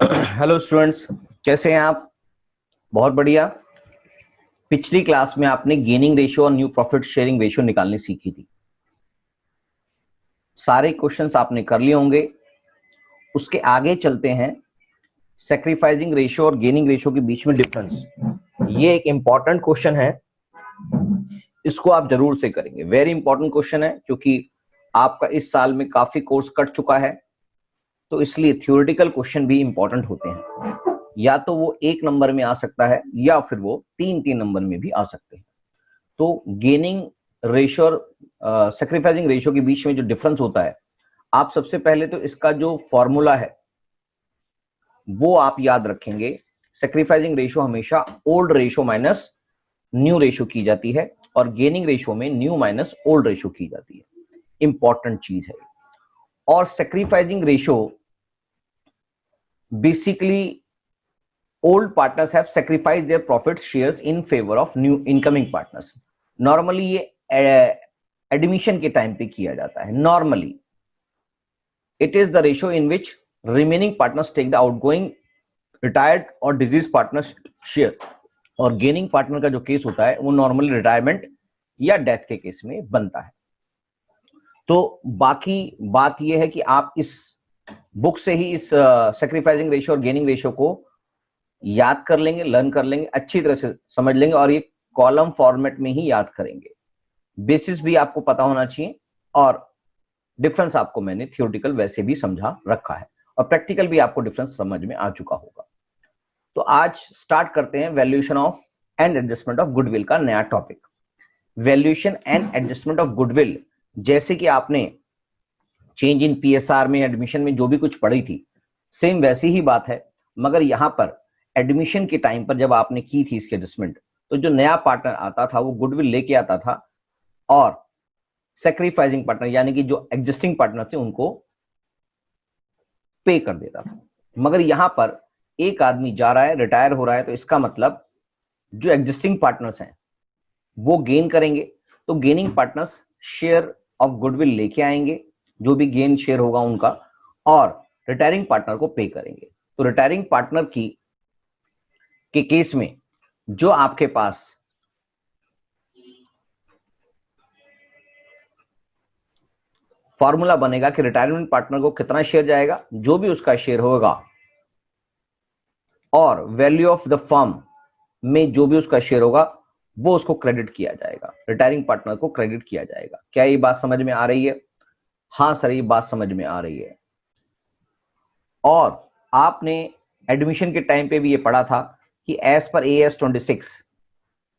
Hello students, कैसे हैं आप? बहुत बढ़िया। पिछली क्लास में आपने गेनिंग रेशियो और न्यू प्रॉफिट शेयरिंग रेशियो निकालनी सीखी थी। सारे क्वेश्चंस आपने कर लिए होंगे। उसके आगे चलते हैं। सैक्रिफाइसिंग रेशियो और गेनिंग रेशियो के बीच में डिफरेंस, ये एक इंपॉर्टेंट क्वेश्चन है। इसको आप जरूर से करेंगे। वेरी इंपॉर्टेंट क्वेश्चन है, क्योंकि आपका इस साल में काफी कोर्स कट चुका है, तो इसलिए थ्योरेटिकल क्वेश्चन भी इंपॉर्टेंट होते हैं। या तो वो 1 नंबर में आ सकता है, या फिर वो 3-3 नंबर में भी आ सकते हैं। तो गेनिंग रेशियो और सैक्रिफाइसिंग रेशियो के बीच में जो डिफरेंस होता है, आप सबसे पहले तो इसका जो फॉर्मूला है वो आप याद रखेंगे। सैक्रिफाइसिंग रेशियो हमेशा old ratio minus new ratio की जाती है, और गेनिंग रेशियो में न्यू माइनस ओल्ड रेशियो की जाती है। इंपॉर्टेंट चीज है। और sacrificing ratio basically old partners have sacrificed their profit shares in favor of new incoming partners. Normally ये एडमिशन के टाइम पे किया जाता है। Normally it is the ratio in which remaining partners take the outgoing retired और deceased partners share. और gaining partner का जो केस होता है वो नॉर्मली रिटायरमेंट या डेथ के केस में बनता है। तो बाकी बात यह है कि आप इस बुक से ही इस सैक्रिफाइसिंग रेशियो और गेनिंग रेशियो को याद कर लेंगे, लर्न कर लेंगे, अच्छी तरह से समझ लेंगे, और ये कॉलम फॉर्मेट में ही याद करेंगे। बेसिस भी आपको पता होना चाहिए, और डिफरेंस आपको मैंने थियोरेटिकल वैसे भी समझा रखा है, और प्रैक्टिकल भी आपको डिफरेंस समझ में आ चुका होगा। तो आज स्टार्ट करते हैं valuation of and adjustment of goodwill का नया topic. Valuation and adjustment of goodwill, जैसे कि आपने चेंज इन पीएसआर में, एडमिशन में जो भी कुछ पढ़ी थी, सेम वैसी ही बात है। मगर यहां पर एडमिशन के टाइम पर जब आपने की थी इसकी एडजस्टमेंट, तो जो नया पार्टनर आता था वो गुडविल लेके आता था, और सैक्रिफाइसिंग पार्टनर यानी कि जो एग्जिस्टिंग पार्टनर थे उनको पे कर देता था। मगर यहां पर एक आदमी जा रहा है, रिटायर हो रहा है, तो इसका मतलब जो एग्जिस्टिंग पार्टनर्स हैं वो गेन करेंगे। तो gaining partners share of goodwill लेके आएंगे, जो भी गेन शेयर होगा उनका, और रिटायरिंग पार्टनर को पे करेंगे। तो रिटायरिंग पार्टनर के केस में जो आपके पास फॉर्मूला बनेगा कि रिटायरमेंट पार्टनर को कितना शेयर जाएगा, जो भी उसका शेयर होगा, और वैल्यू ऑफ द फर्म में जो भी उसका शेयर होगा वो उसको क्रेडिट किया जाएगा, रिटायरिंग पार्टनर को क्रेडिट किया जाएगा। क्या ये बात समझ में आ रही है? हाँ सर, ये बात समझ में आ रही है। और आपने एडमिशन के टाइम पे भी ये पढ़ा था कि as per AS 26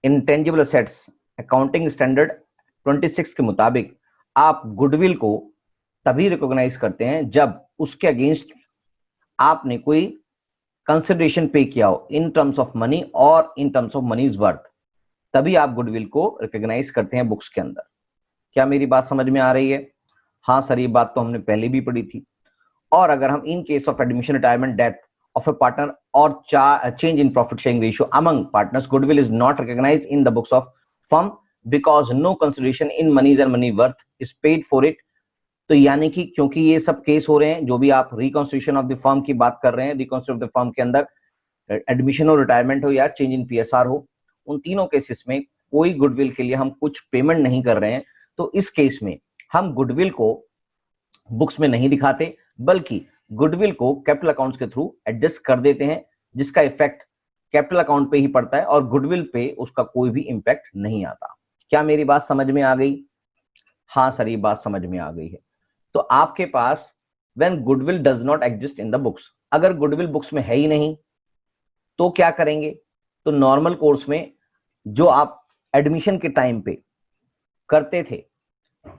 intangible assets accounting standard 26 के मुताबिक आप गुडविल को तभी रिकॉग्नाइज करते हैं जब उसके अगेंस्ट आपने कोई कंसिडरेशन पे किया हो इन टर्म्स ऑफ मनी और इन टर्म्स ऑफ मनीज वर्थ, तभी आप गुडविल को रिकॉग्नाइज करते हैं बुक्स के अंदर। क्या मेरी बात समझ में आ रही है? हाँ सर, ये बात तो हमने पहले भी पढ़ी थी। और अगर हम in case of admission, retirement, death of a partner or change in profit sharing ratio among partners, goodwill is not recognized in the books of firm because no consideration in monies and money worth is paid for it. तो यानी कि क्योंकि ये सब case हो रहे हैं, जो भी आप रिकॉन्स्टिट्यूशन ऑफ द फर्म की बात कर रहे हैं, रिकॉन्स्टिट्यूशन ऑफ द फर्म के अंदर एडमिशन हो, रिटायरमेंट हो, या चेंज इन पीएसआर हो, उन तीनों केसेस में कोई गुडविल के लिए हम कुछ पेमेंट नहीं कर रहे हैं। तो इस केस में हम गुडविल को बुक्स में नहीं दिखाते, बल्कि गुडविल को कैपिटल अकाउंट्स के थ्रू एडजस्ट कर देते हैं, जिसका इफेक्ट कैपिटल अकाउंट पे ही पड़ता है और गुडविल पे उसका कोई भी इंपैक्ट नहीं आता। क्या मेरी बात समझ में आ गई? हाँ सर, ये बात समझ में आ गई है। तो आपके पास when goodwill does not exist in the books, अगर गुडविल बुक्स में है ही नहीं तो क्या करेंगे? तो नॉर्मल कोर्स में जो आप एडमिशन के टाइम पे करते थे,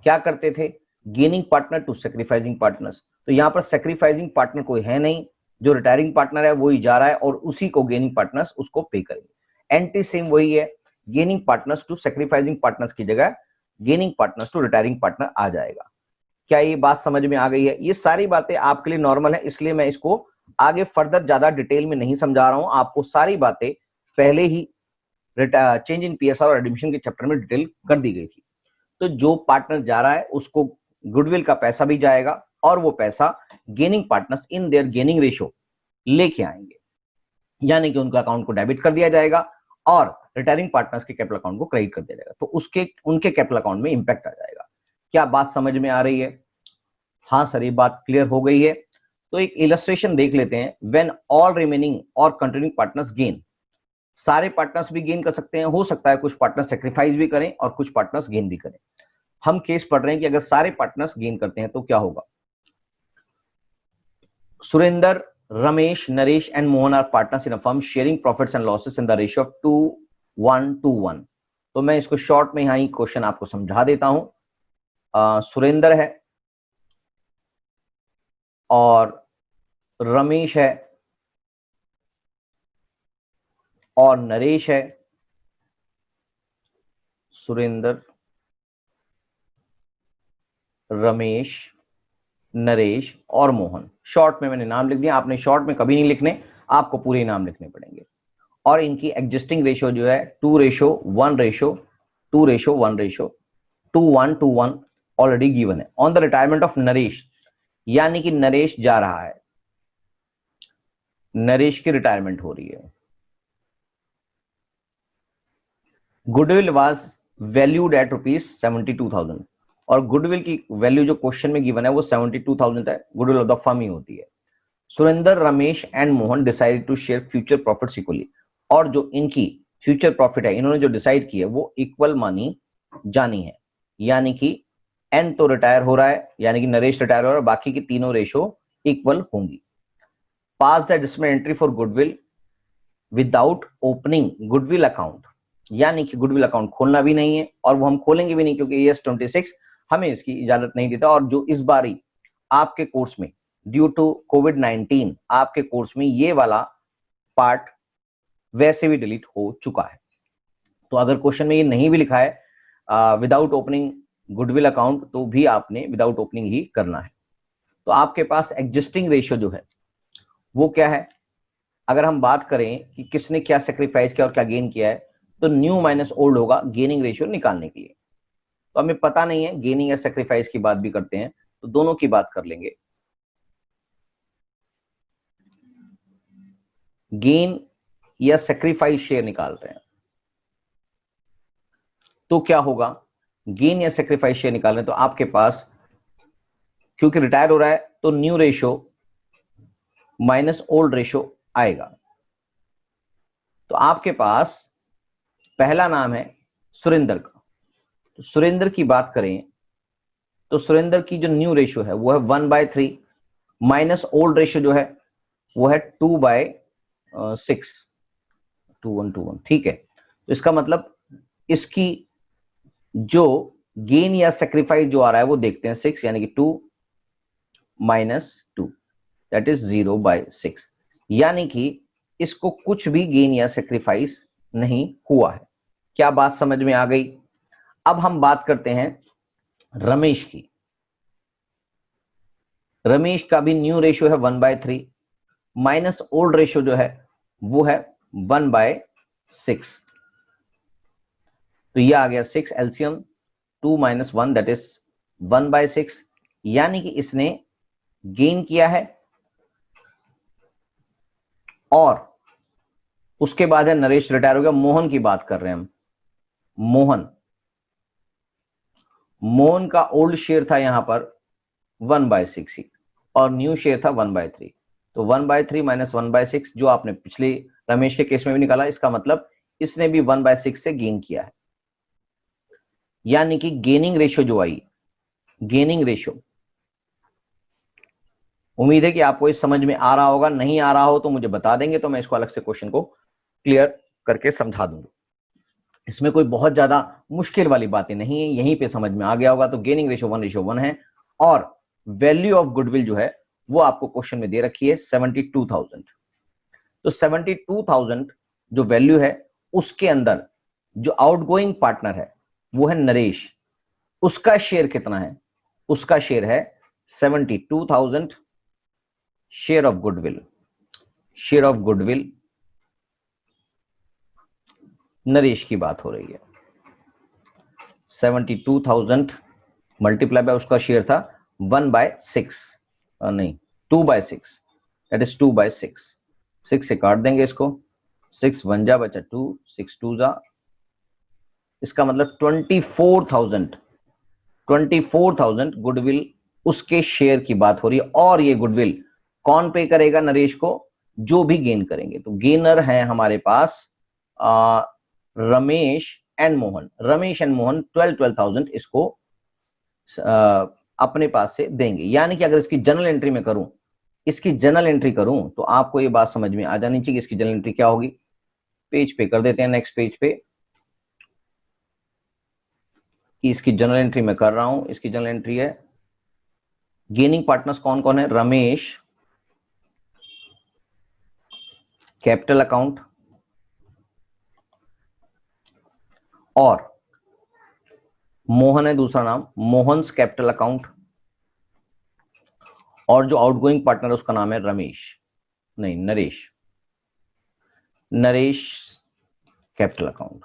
क्या करते थे? Gaining partner to sacrificing partners. तो यहां पर सैक्रिफाइसिंग पार्टनर कोई है नहीं, जो रिटायरिंग पार्टनर है वो ही जा रहा है, और उसी को गेनिंग पार्टनर्स उसको पे करेंगे। एंटी सेम वही है, gaining partners to sacrificing partners की जगह gaining partners to retiring partner आ जाएगा। क्या ये बात समझ में आ गई है? ये सारी बातें आपके लिए नॉर्मल है, इसलिए मैं इसको आगे फर्दर ज्यादा डिटेल में नहीं समझा रहा हूं। आपको सारी बातें पहले ही चेंज इन पीएसआर और एडमिशन के चैप्टर में डिटेल कर दी गई थी। तो जो पार्टनर जा रहा है उसको गुडविल का पैसा भी जाएगा, और वो पैसा gaining partners in their gaining ratio लेके आएंगे, यानी कि उनका अकाउंट को डेबिट कर दिया जाएगा और रिटायरिंग पार्टनर्स के कैपिटल अकाउंट को क्रेडिट कर दिया जाएगा, तो उसके उनके कैपिटल अकाउंट में इंपैक्ट आ जाएगा। क्या बात समझ में आ रही है? हाँ सर, ये बात क्लियर हो गई है। तो एक इलस्ट्रेशन देख लेते हैं। व्हेन ऑल रिमेनिंग और कंटिन्यूइंग पार्टनर्स गेन, सारे पार्टनर्स भी गेन कर सकते हैं, हो सकता है कुछ पार्टनर्स सेक्रीफाइस भी करें और कुछ पार्टनर्स गेन भी करें। हम केस पढ़ रहे हैं कि अगर सारे पार्टनर्स गेन करते हैं तो क्या होगा। Surendra, Ramesh, Naresh and Mohan are partners in a firm sharing profits and losses in the ratio of 2:1 तो मैं इसको शॉर्ट में यहां ही क्वेश्चन आपको समझा देता हूं। सुरेंद्र है और रमेश है और नरेश है। सुरेंद्र, रमेश, नरेश और मोहन। शॉर्ट में मैंने नाम लिख दिया, आपने शॉर्ट में कभी नहीं लिखने, आपको पूरे नाम लिखने पड़ेंगे। और इनकी एग्जिस्टिंग रेशियो जो है 2:1:2:1:2:1 ऑलरेडी गिवन है। On the retirement of Naresh, यानी कि नरेश जा रहा है, नरेश की रिटायरमेंट हो रही है। गुडविल वाज वैल्यूड एट ₹72,000 और गुडविल की वैल्यू जो क्वेश्चन में गिवन है वो 72,000 है, गुडविल ऑफ द फर्म ही होती है। Surendra, Ramesh and Mohan decide to share future profits equally, और जो इनकी फ्यूचर प्रॉफिट है इन्होंने जो डिसाइड की है वो इक्वल मानी जानी है, यानी कि एन तो रिटायर हो रहा है, यानी कि नरेश रिटायर हो रहा है, बाकी की तीनों रेशो इक्वल होंगी। Pass the adjustment entry for goodwill without opening goodwill account, यानी कि गुडविल अकाउंट खोलना भी नहीं है और वो हम खोलेंगे भी नहीं क्योंकि ES 26 हमें इसकी इजाजत नहीं देता। और जो इस बारी आपके कोर्स में ड्यू टू कोविड-19 आपके कोर्स में ये वाला पार्ट वैसे भी डिलीट हो चुका है। तो अगर क्वेश्चन में ये नहीं भी लिखा है विदाउट ओपनिंग गुडविल अकाउंट, तो भी आपने विदाउट ओपनिंग ही करना है। तो आपके पास एग्जिस्टिंग रेशियो जो है वो क्या है, अगर हम बात करें कि किसने क्या सेक्रीफाइस किया और क्या गेन किया है, तो न्यू माइनस ओल्ड होगा गेनिंग रेशियो निकालने के लिए। तो हमें पता नहीं है गेनिंग या सेक्रीफाइस की बात भी करते हैं, तो दोनों की बात कर लेंगे। गेन या सेक्रीफाइस शेयर निकाल रहे हैं तो क्या होगा, गेन या सेक्रीफाइस शेयर निकाल रहे हैं तो आपके पास क्योंकि रिटायर हो रहा है तो new ratio minus old ratio आएगा। तो आपके पास पहला नाम है सुरेंद्र का, तो सुरेंद्र की बात करें तो सुरेंद्र की जो न्यू रेशियो है वो है 1/3 माइनस ओल्ड रेशियो जो है वो है 2/6, 2:1:2:1, ठीक है। तो इसका मतलब इसकी जो गेन या सेक्रीफाइस जो आ रहा है वो देखते हैं 6, यानी कि 2 - 2 दैट इज 0/6, यानी कि इसको कुछ भी गेन या सेक्रीफाइस नहीं हुआ है। क्या बात समझ में आ गई? अब हम बात करते हैं रमेश की। रमेश का भी न्यू रेशियो है 1/3 माइनस ओल्ड रेशियो जो है वो है 1/6, तो ये आ गया 6 एलसीएम 2 - 1 दैट इज 1/6, यानी कि इसने गेन किया है। और उसके बाद है नरेश रिटायर हो गया। मोहन की बात कर रहे हैं हम। मोहन का ओल्ड शेयर था यहां पर 1/6 ही और न्यू शेयर था 1/3, तो 1/3 - 1/6 जो आपने पिछले रमेश के केस में भी निकाला, इसका मतलब इसने भी 1/6 से गेन किया है, यानी कि गेनिंग रेशियो जो आई, गेनिंग रेशियो, उम्मीद है कि आपको इस समझ में आ रहा होगा। नहीं आ रहा हो तो मुझे बता देंगे, तो मैं इसको अलग से क्वेश्चन को क्लियर करके समझा दूंगा। इसमें कोई बहुत ज्यादा मुश्किल वाली बातें नहीं है, यहीं पे समझ में आ गया होगा। तो गेनिंग रेशियो 1:1 है और वैल्यू ऑफ गुडविल जो है वो आपको क्वेश्चन में दे रखी है 72,000। तो 72,000 जो वैल्यू है उसके अंदर जो आउटगोइंग पार्टनर है वो है नरेश, उसका शेयर कितना है? उसका शेयर है 72,000 share of goodwill. Share of goodwill Naresh की बात हो रही है। 72,000 मल्टीप्लाई बाय उसका शेयर था 1/6, नहीं 2/6, दैट इज 2/6। 6 से काट देंगे इसको, 6 1 जा बचा 2, 6 2 जा, इसका मतलब 24,000 गुडविल उसके शेयर की बात हो रही है। और ये गुडविल कौन पे करेगा नरेश को? जो भी गेन करेंगे। तो गेनर है हमारे पास रमेश एंड मोहन। रमेश एंड मोहन 12,000 इसको अपने पास से देंगे। यानी कि अगर इसकी जर्नल एंट्री में करूं, इसकी जर्नल एंट्री करूं, तो आपको ये बात समझ में आ जानी चाहिए कि इसकी जर्नल एंट्री क्या होगी। पेज पे कर देते हैं, नेक्स्ट पेज पे, कि इसकी जनरल एंट्री में कर रहा हूं। इसकी जनरल एंट्री है, गेनिंग पार्टनर्स कौन कौन है? रमेश कैपिटल अकाउंट और मोहन है दूसरा नाम, मोहन्स कैपिटल अकाउंट, और जो आउटगोइंग पार्टनर है उसका नाम है रमेश, नहीं नरेश, नरेश कैपिटल अकाउंट।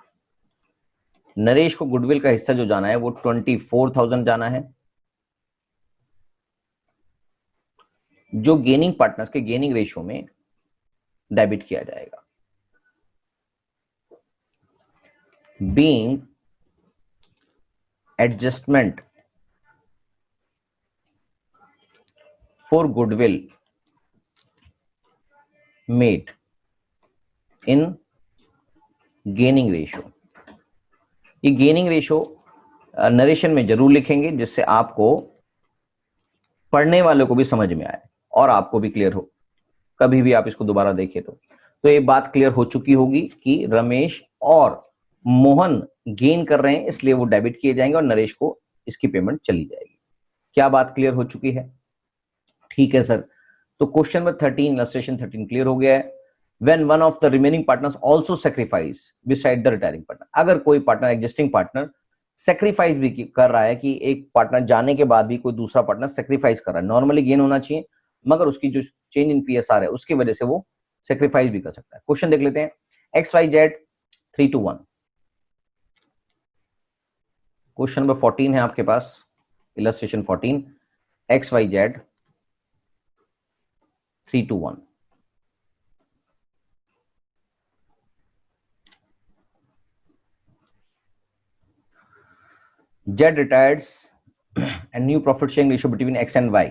नरेश को गुडविल का हिस्सा जो जाना है वो 24,000 जाना है, जो गेनिंग पार्टनर्स के गेनिंग रेशियो में डेबिट किया जाएगा। Being adjustment for goodwill made in gaining ratio. ये गेनिंग रेशियो नरेशन में जरूर लिखेंगे, जिससे आपको पढ़ने वालों को भी समझ में आए और आपको भी क्लियर हो, कभी भी आप इसको दोबारा देखें तो ये बात क्लियर हो चुकी होगी कि रमेश और मोहन गेन कर रहे हैं, इसलिए वो डेबिट किए जाएंगे और नरेश को इसकी पेमेंट चली जाएगी। क्या बात क्लियर हो चुकी है? ठीक है सर। तो क्वेश्चन नंबर 13, इलस्ट्रेशन 13 क्लियर हो गया है। When one of the remaining partners also sacrifice beside the retiring partner, अगर कोई पार्टनर एग्जिस्टिंग पार्टनर सेक्रीफाइस भी कर रहा है, कि एक पार्टनर जाने के बाद भी कोई दूसरा पार्टनर सेक्रीफाइस कर रहा है, नॉर्मली गेन होना चाहिए, मगर उसकी जो चेंज इन पीएसआर है उसकी वजह से वो सेक्रीफाइस भी कर सकता है। क्वेश्चन देख लेते हैं। XYZ 3 to 1, क्वेश्चन नंबर 14 है आपके पास, illustration 14, XYZ 3 to 1। Z retires and new profit sharing ratio between X and Y।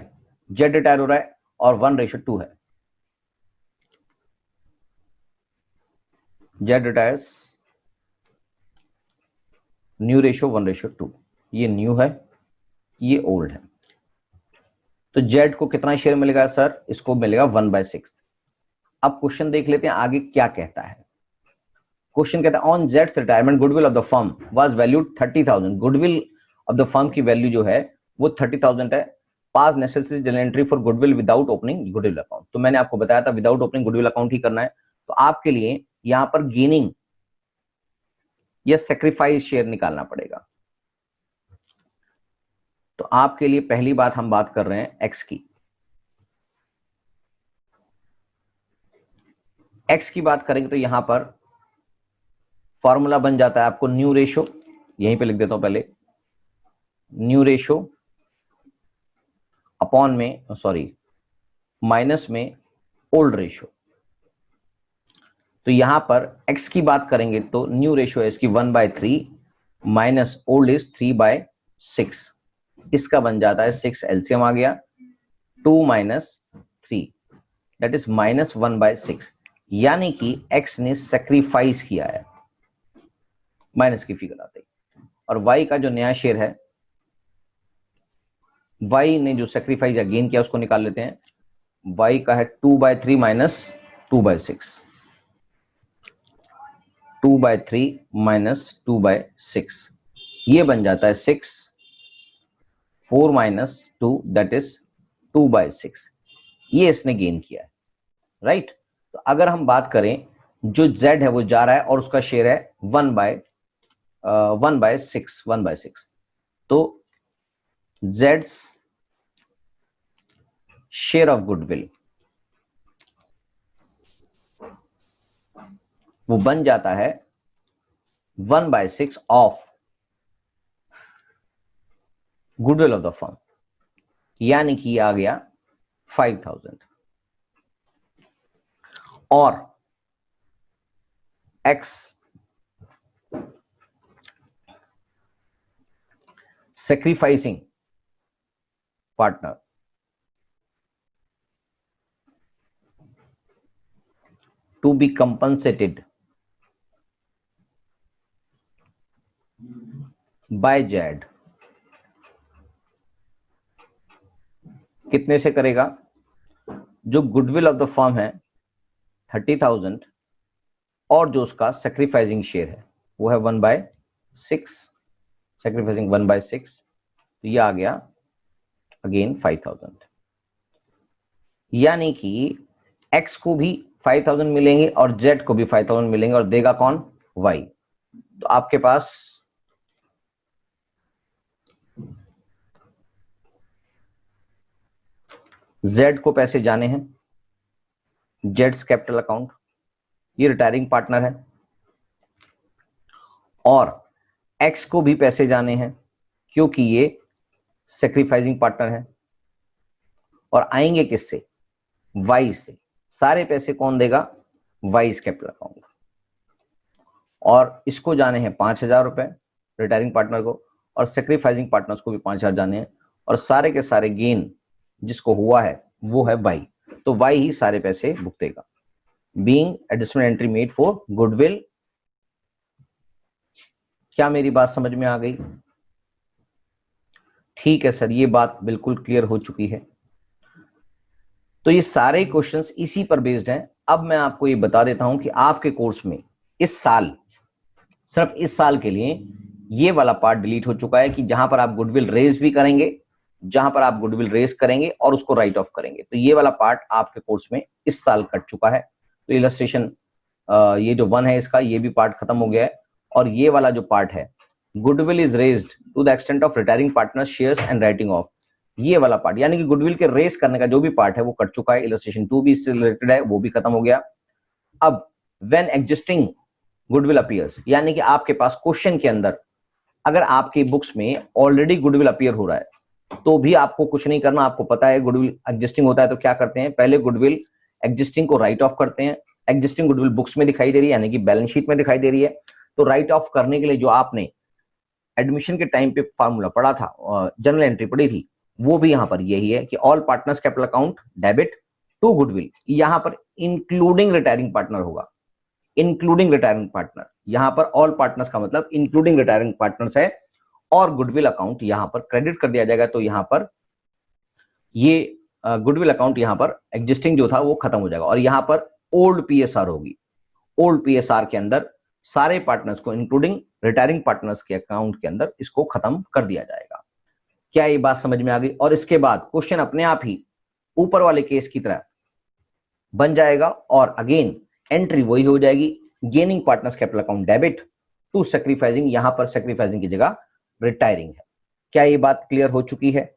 Z retire हो रहा है और 1:2 है। Z retires, new ratio 1:2। ये न्यू है, ये ओल्ड है। तो Z को कितना शेयर मिलेगा सर? इसको मिलेगा 1/6। अब क्वेश्चन देख लेते हैं आगे क्या कहता है। क्वेश्चन कहता है on Jades retirement goodwill of the firm was valued 30,000। Goodwill of the firm की वैल्यू जो है वो 30,000 है। पास necessary general entry for goodwill without opening goodwill account. तो मैंने आपको बताया था विदाउट ओपनिंग गुडविल अकाउंट ही करना है। तो आपके लिए यहां पर गेनिंग या सेक्रीफाइस शेयर निकालना पड़ेगा। तो आपके लिए पहली बात हम बात कर रहे हैं एक्स की। एक्स की बात करेंगे तो यहां पर फॉर्मूला बन जाता है आपको न्यू रेशो, यहीं पे लिख देता हूं पहले, न्यू रेशो अपॉन में माइनस में ओल्ड रेशो। तो यहां पर x की बात करेंगे तो न्यू रेशो है इसकी 1/3 माइनस ओल्ड इज 3/6। इसका बन जाता है 6, एलसीएम आ गया, 2 माइनस 3 दैट इज -1/6। यानी कि x ने सेक्रीफाइस किया है, माइनस की फिगर आती है। और y का जो नया शेयर है, y ने जो सेक्रीफाइस या गेन किया उसको निकाल लेते हैं। y का है 2/3 माइनस 2/6, 2/3 माइनस 2/6, ये बन जाता है 6, 4 माइनस 2 दैट इज 2/6। ये इसने गेन किया है, राइट। तो अगर हम बात करें जो z है वो जा रहा है और उसका शेयर है 1/6, तो z's शेयर ऑफ गुडविल वो बन जाता है 1/6 of goodwill of the firm, यानी कि आ गया 5,000। और X sacrificing partner to be compensated by Z कितने से करेगा? जो गुडविल ऑफ द फर्म है 30,000 और जो उसका सैक्रिफाइसिंग शेयर है वो है 1/6, सैक्रिफाइसिंग 1/6, तो ये आ गया अगेन 5,000। यानी कि X को भी 5,000 मिलेंगे और Z को भी 5,000 मिलेंगे और देगा कौन? Y। तो आपके पास Z को पैसे जाने हैं, जेड्स कैपिटल अकाउंट, ये रिटायरिंग पार्टनर है, और X को भी पैसे जाने हैं क्योंकि ये सैक्रिफाइसिंग पार्टनर है, और आएंगे किससे? Y से। सारे पैसे कौन देगा? Y capital account. और इसको जाने हैं 5,000 रुपए रिटायरिंग पार्टनर को, और सैक्रिफाइसिंग पार्टनर्स को भी 5,000 जाने हैं, और सारे के सारे गेन जिसको हुआ है वो है Y। तो Y ही सारे पैसे भुगतेगा। Being additional entry made for goodwill. क्या मेरी बात समझ में आ गई? ठीक है सर, ये बात बिल्कुल क्लियर हो चुकी है। तो ये सारे क्वेश्चंस इसी पर बेस्ड हैं। अब मैं आपको ये बता देता हूं कि आपके कोर्स में इस साल, सिर्फ इस साल के लिए ये वाला पार्ट डिलीट हो चुका है कि जहां पर आप गुडविल रेज भी करेंगे, जहां पर आप गुडविल रेज करेंगे और उसको राइट ऑफ करेंगे, तो ये वाला पार्ट आपके कोर्स में इस साल कट चुका है। तो इलस्ट्रेशन ये जो 1 है इसका, ये भी पार्ट खत्म हो गया है। और ये वाला जो पार्ट है, goodwill is raised to the extent of retiring partner shares and writing off, ये वाला पार्ट यानी कि गुडविल के रेज करने का जो भी पार्ट है वो कट चुका है। इलस्ट्रेशन 2 भी इससे रिलेटेड है, वो भी खत्म हो गया। अब व्हेन एग्जिस्टिंग गुडविल अपीयर्स, यानी कि आपके पास क्वेश्चन के अंदर अगर आपकी बुक्स में ऑलरेडी गुडविल अपीयर हो रहा है तो भी आपको कुछ नहीं करना। आपको पता है गुडविल एग्जिस्टिंग होता है तो क्या करते हैं, पहले गुडविल एग्जिस्टिंग को राइट ऑफ करते हैं। एग्जिस्टिंग गुडविल बुक्स में दिखाई दे रही है, यानी कि बैलेंस शीट में दिखाई दे रही है। तो राइट ऑफ करने के लिए जो आपने एडमिशन के टाइम पे फॉर्मूला पढ़ा था, जनरल एंट्री पढ़ी थी, वो भी यहां पर यही है कि all partners capital account debit to goodwill. यहां पर इंक्लूडिंग रिटायरिंग पार्टनर होगा, इंक्लूडिंग रिटायरिंग पार्टनर। यहां पर ऑल पार्टनर्स का मतलब इंक्लूडिंग रिटायरिंग पार्टनर्स है, और गुडविल अकाउंट यहां पर क्रेडिट कर दिया जाएगा। तो यहां पर ये गुडविल अकाउंट यहां पर एग्जिस्टिंग जो था वो खत्म हो जाएगा, और यहां पर ओल्ड पीएसआर होगी। ओल्ड पीएसआर के अंदर सारे पार्टनर्स को इंक्लूडिंग रिटायरिंग पार्टनर्स के अकाउंट के अंदर इसको खत्म कर दिया जाएगा। क्या ये बात समझ में आ गई? और इसके बाद क्वेश्चन अपने आप ही ऊपर वाले केस की तरह बन जाएगा, और अगेन एंट्री वही हो जाएगी, gaining partners capital account debit to sacrificing, यहां पर सैक्रिफाइसिंग की जगह रिटायरिंग है। क्या ये बात क्लियर हो चुकी है?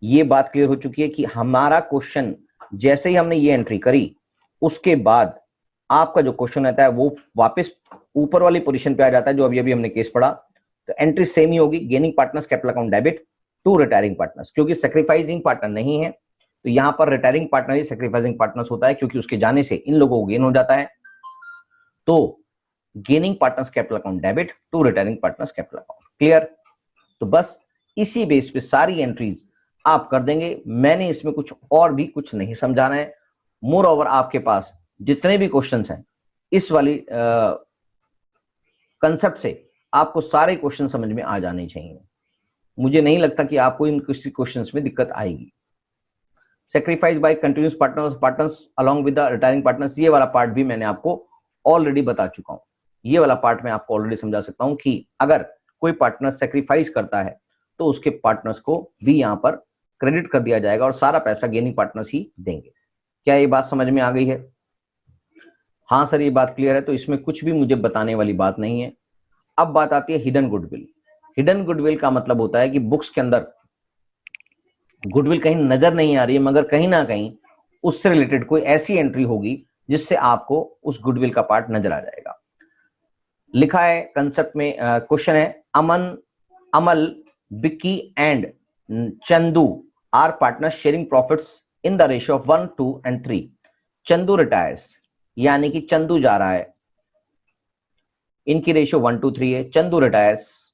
ये बात क्लियर हो चुकी है कि हमारा क्वेश्चन जैसे ही हमने ये एंट्री करी उसके बाद आपका जो क्वेश्चन रहता है वो वापस ऊपर वाली पोजीशन पे आ जाता है जो अभी अभी हमने केस पढ़ा। तो एंट्री सेम ही होगी, gaining partners capital account debit to retiring partners, क्योंकि सैक्रिफाइसिंग पार्टनर नहीं है तो यहां पर रिटायरिंग पार्टनर ही सैक्रिफाइसिंग पार्टनर्स होता है, क्योंकि उसके जाने से इन लोगों को गेन हो जाता है। तो gaining partners capital account debit to retiring partners capital account. Clear? तो बस इसी बेस पे सारी एंट्रीज आप कर देंगे। मैंने इसमें कुछ और भी कुछ नहीं समझाना है। मोर ओवर आपके पास जितने भी क्वेश्चंस हैं इस वाली कंसेप्ट से आपको सारे क्वेश्चन समझ में आ जाने चाहिए। मुझे नहीं लगता कि आपको इन किसी क्वेश्चंस में दिक्कत आएगी। Sacrifice by continuous partners along with the retiring partners, ये वाला पार्ट भी मैंने आपको ऑलरेडी बता चुका हूं। ये वाला पार्ट मैं आपको ऑलरेडी समझा सकता हूं कि अगर कोई पार्टनर सेक्रीफाइस करता है तो उसके पार्टनर्स को भी यहां पर क्रेडिट कर दिया जाएगा और सारा पैसा गेनिंग पार्टनर्स ही देंगे। क्या ये बात समझ में आ गई है? हाँ सर, ये बात क्लियर है। तो इसमें कुछ भी मुझे बताने वाली बात नहीं है। अब बात आती है हिडन गुडविल। हिडन गुडविल का मतलब होता है कि बुक्स के अंदर गुडविल कहीं नजर नहीं आ रही है, मगर कहीं ना कहीं उससे रिलेटेड कोई ऐसी एंट्री होगी जिससे आपको उस गुडविल का पार्ट नजर आ जाएगा। लिखा है कंसेप्ट में, क्वेश्चन है, Amal, Bikki and Chandu are partners sharing profits in the ratio of 1, 2 and 3। Chandu retires, यानी कि चंदू जा रहा है, इनकी रेशियो 1:3 है, Chandu retires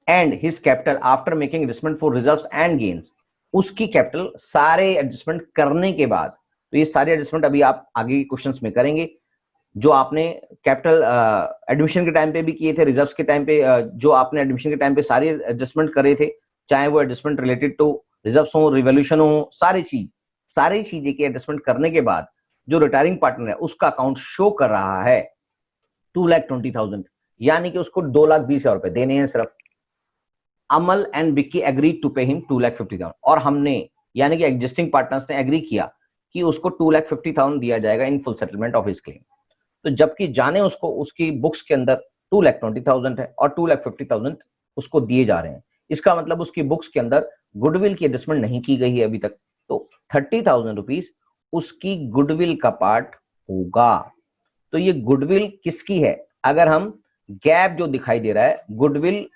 and his capital after making adjustment for reserves and gains, उसकी कैपिटल सारे एडजस्टमेंट करने के बाद, तो ये सारे एडजस्टमेंट अभी आप आगे के क्वेश्चंस में करेंगे, जो आपने कैपिटल एडमिशन के टाइम पे भी किए थे, रिजर्व्स के टाइम पे जो आपने एडमिशन के टाइम पे सारे एडजस्टमेंट करे थे, चाहे वो एडजस्टमेंट रिलेटेड टू रिजर्व्स हो, रिवोल्यूशन हो, सारी चीजें की एडजस्टमेंट करने के बाद जो रिटायरिंग पार्टनर है उसका अकाउंट शो कर रहा है 2,20,000, यानी कि उसको 2,20,000 रुपए देने हैं सिर्फ। Amal and Vicky agreed to pay him 2,50,000, और हमने यानी कि एग्जिस्टिंग पार्टनर्स ने एग्री किया कि उसको 2,50,000 दिया जाएगा in full settlement of his claim. तो जबकि जाने उसको उसकी बुक्स के अंदर 2,20,000 है और 2,50,000 उसको दिए जा रहे हैं, इसका मतलब उसकी बुक्स के अंदर गुडविल की एडजस्टमेंट नहीं की गई है अभी तक, तो 30,000 रुपीज उसकी गुडविल का पार्ट होगा। तो ये गुडविल किसकी है? अगर हम गैप जो दिखाई दे रहा है, गुडविल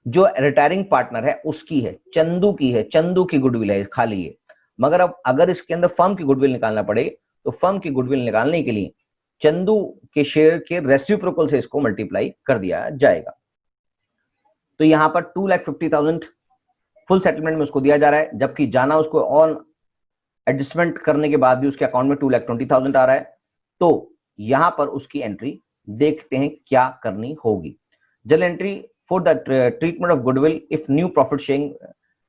जो रिटायरिंग पार्टनर है उसकी है, चंदू की है, चंदू की गुडविल है खाली है। मगर अब अगर इसके अंदर फर्म की गुडविल निकालना पड़े तो फर्म की गुडविल निकालने के लिए चंदू के शेयर के रेसिप्रोकल से इसको मल्टीप्लाई कर दिया जाएगा। तो यहां पर 2,50,000 फुल सेटलमेंट में उसको दिया जा रहा है, जबकि जाना उसको ऑन एडजस्टमेंट करने के बाद भी उसके अकाउंट में 2,20,000 आ रहा है। तो यहां पर उसकी एंट्री देखते हैं क्या करनी होगी। Journal entry for the treatment of goodwill if new profit sharing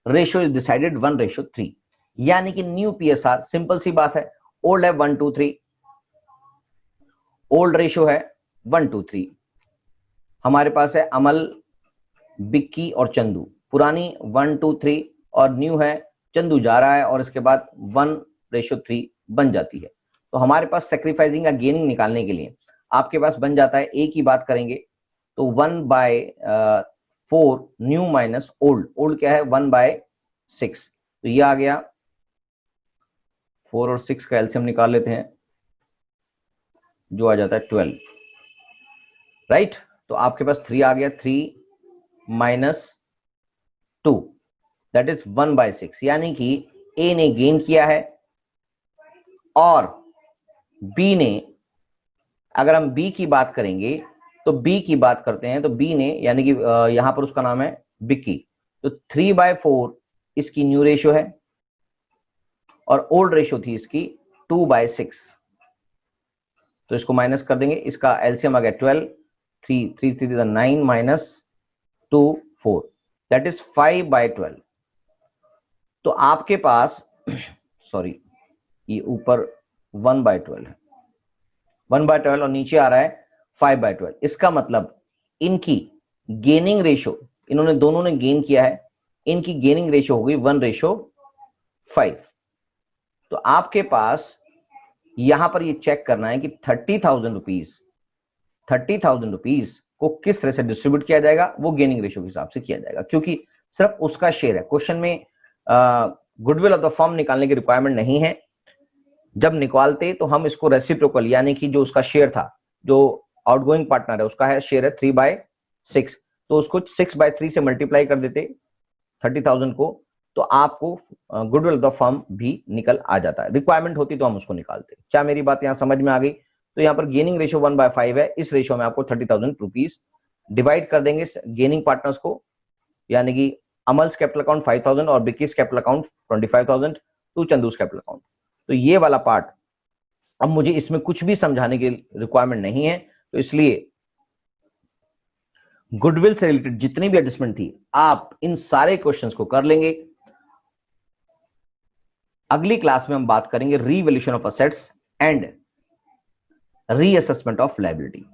ratio is decided 1:3, यानी कि न्यू पीएसआर, सिंपल सी बात है, ओल्ड है 1:3, ओल्ड रेशियो है 1:3। हमारे पास है अमल, बिक्की और चंदू, पुरानी 1:3 और न्यू है चंदू जा रहा है और इसके बाद 1:3 बन जाती है। तो हमारे पास सेक्रीफाइसिंग या गेनिंग निकालने के लिए आपके पास बन जाता है, एक ही बात करेंगे तो 1/4 न्यू माइनस ओल्ड, ओल्ड क्या है 1/6, तो ये आ गया। 4 और 6 का एलसीएम निकाल लेते हैं, जो आ जाता है 12, राइट। तो आपके पास 3 आ गया, 3 माइनस 2 दैट इज 1/6, यानी कि ए ने गेन किया है और बी ने, अगर हम बी की बात करेंगे तो बी की बात करते हैं तो बी ने, यानी कि यहां पर उसका नाम है बिक्की, तो 3/4 इसकी न्यू रेशियो है और ओल्ड रेशियो थी इसकी 2/6, तो इसको माइनस कर देंगे, इसका एलसीएम आ गया 12, 3 9 माइनस 2 4 दैट इज 5/12। तो आपके पास सॉरी ये ऊपर 1/12 है, 1/12 और नीचे आ रहा है 5/12, इसका मतलब इनकी गेनिंग रेशियो, इन्होंने दोनों ने गेन किया है, इनकी गेनिंग रेशियो हो गई 1:5। तो आपके पास यहां पर ये चेक करना है कि 30,000 रुपीज को किस तरह से डिस्ट्रीब्यूट किया जाएगा, वो गेनिंग रेशियो के हिसाब से किया जाएगा, क्योंकि सिर्फ उसका शेयर है। क्वेश्चन में गुडविल ऑफ द फर्म निकालने की रिक्वायरमेंट नहीं है, जब निकालते तो हम इसको रेसिप्रोकल, यानी कि जो उसका शेयर था, जो आउटगोइंग पार्टनर है उसका है शेयर है 3/6, तो उसको 6/3 से मल्टीप्लाई कर देते 30,000 को, तो आपको गुडविल ऑफ द फर्म भी निकल आ जाता है। रिक्वायरमेंट होती तो हम उसको निकालते। क्या मेरी बात यहां समझ में आ गई? तो यहाँ पर गेनिंग रेशियो 1/5 है, इस रेशियो में आपको 30,000 रुपीज डिवाइड कर देंगे गेनिंग पार्टनर्स को, यानी कि अमल्स कैपिटल अकाउंट 5,000 और Bikki's capital account 25,000 to Chandu's capital account. तो ये वाला पार्ट अब मुझे इसमें कुछ भी समझाने की रिक्वायरमेंट नहीं है, तो इसलिए गुडविल से रिलेटेड जितनी भी एडजस्टमेंट थी आप इन सारे क्वेश्चंस को कर लेंगे। अगली क्लास में हम बात करेंगे revaluation of assets and reassessment of liability.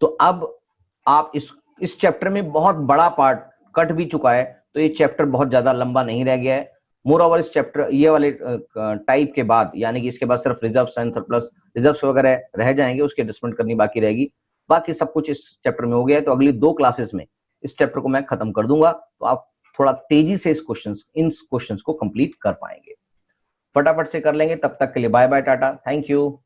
तो अब आप इस चैप्टर में बहुत बड़ा पार्ट कट भी चुका है, तो ये चैप्टर बहुत ज्यादा लंबा नहीं रह गया है। मोर ओवर इस चैप्टर ये वाले टाइप के बाद, यानी कि इसके बाद सिर्फ रिजर्व्स एंड सरप्लस रिजर्व्स वगैरह रह जाएंगे, उसकी एडजस्टमेंट करनी बाकी रहेगी, बाकी सब कुछ इस चैप्टर में हो गया है। तो अगली 2 क्लासेस में इस चैप्टर को मैं खत्म कर दूंगा, तो आप थोड़ा तेजी से इन क्वेश्चंस को कंप्लीट कर पाएंगे, फटाफट से कर लेंगे। तब तक के लिए bye bye, ta-ta, thank you.